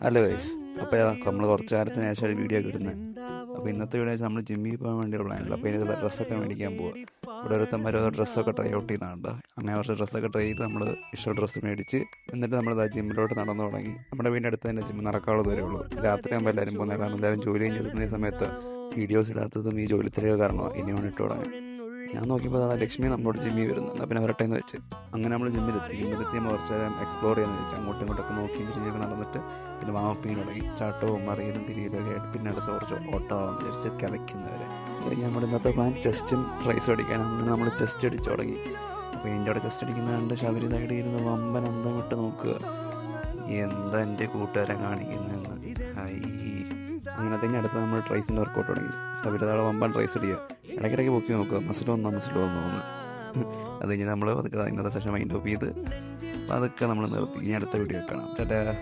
Hello guys. അപ്പോൾ നമ്മൾ കുറച്ച് കാലത്തിന് ശേഷം വീഡിയോ ഒക്കെ ഇടുന്നത്. അപ്പോൾ ഇന്നത്തെ വീഡിയോ നമ്മൾ ജിമ്മിൽ പോകാൻ വേണ്ടിയുള്ള പ്ലാനില്ല. അപ്പോൾ ഇതിന് ഡ്രസ്സൊക്കെ മേടിക്കാൻ പോവുക. ഇവിടെ ഒരുത്തന്മാർ ഡ്രസ്സൊക്കെ ട്രൈ ഔട്ട് ചെയ്യുന്നുണ്ട്. അങ്ങനെ കുറച്ച് ഡ്രസ്സൊക്കെ ട്രൈ ചെയ്ത് നമ്മൾ ഇഷ്ട ഡ്രസ്സ് മേടിച്ച് എന്നിട്ട് നമ്മൾ ജിമ്മിലോട്ട് നടന്നു തുടങ്ങി. നമ്മുടെ വീടിൻ്റെ അടുത്ത് തന്നെ ജിമ്മ്, നടക്കാനുള്ള ദൂരമേ ഉള്ളൂ. രാത്രി ആകുമ്പോൾ എല്ലാവരും പോകുന്നത്, കാരണം എല്ലാവരും ജോലി കഴിഞ്ഞിരുന്ന സമയത്ത് വീഡിയോസ് ഇടാത്തതും ഈ ജോലി തിരക്ക് കാരണമാണ്. ഇനിയാണ് ഇട്ട് തുടങ്ങി. ഞാൻ നോക്കിയപ്പോൾ അതാ ലക്ഷ്മി നമ്മളോട് ജിമ്മിൽ വരുന്നു. എന്നാൽ പിന്നെ വരട്ടെ എന്ന് വെച്ച് അങ്ങനെ നമ്മൾ ജിമ്മിലെത്തി നമ്മൾ കുറച്ച് നേരം എക്സ്പ്ലോർ ചെയ്യാമെന്ന് വെച്ചാൽ അങ്ങോട്ടും ഇങ്ങോട്ടൊക്കെ നോക്കി തിരിഞ്ഞൊക്കെ നടന്നിട്ട് പിന്നെ വാമപ്പിങ് തുടങ്ങി. ചാട്ടവും മറിയലും തിരിയലൊക്കെ ആയിട്ട് പിന്നെ അടുത്ത് കുറച്ച് ഓട്ടമാണെന്ന് വിചാരിച്ച് കിതയ്ക്കുന്നവരെ. നമ്മൾ ഇന്നത്തെ പ്ലാൻ ചെസ്റ്റും ട്രൈസും അടിക്കാൻ. അങ്ങനെ നമ്മൾ ചെസ്റ്റ് അടിച്ചു തുടങ്ങി. അപ്പോൾ എൻ്റെ അവിടെ ചെസ്റ്റ് അടിക്കുന്ന കണ്ട് ശബരി സൈഡിൽ ഇരുന്ന് വമ്പൻ അന്തം വിട്ട് നോക്കുക, എന്താ എൻ്റെ കൂട്ടുകാരെ കാണിക്കുന്നതെന്ന്. അങ്ങനെ തന്നെ അടുത്ത് നമ്മൾ ട്രൈസിൻ്റെ വർക്കൗട്ട് തുടങ്ങി. ശബരിതാളെ വമ്പൻ ട്രൈസ് അടിക്കുക, ഇടയ്ക്കിടയ്ക്ക് പൊക്കി നോക്കുക, മസിലോ തോന്നുന്നു. അത് കഴിഞ്ഞ് നമ്മൾ അതൊക്കെ ഇന്നത്തെ സെഷൻ മൈൻഡ് ഓഫ് ചെയ്ത് അതൊക്കെ നമ്മൾ നിർത്തി. ഇനി അടുത്ത വീഡിയോ കാണാം. ടാറ്റാ.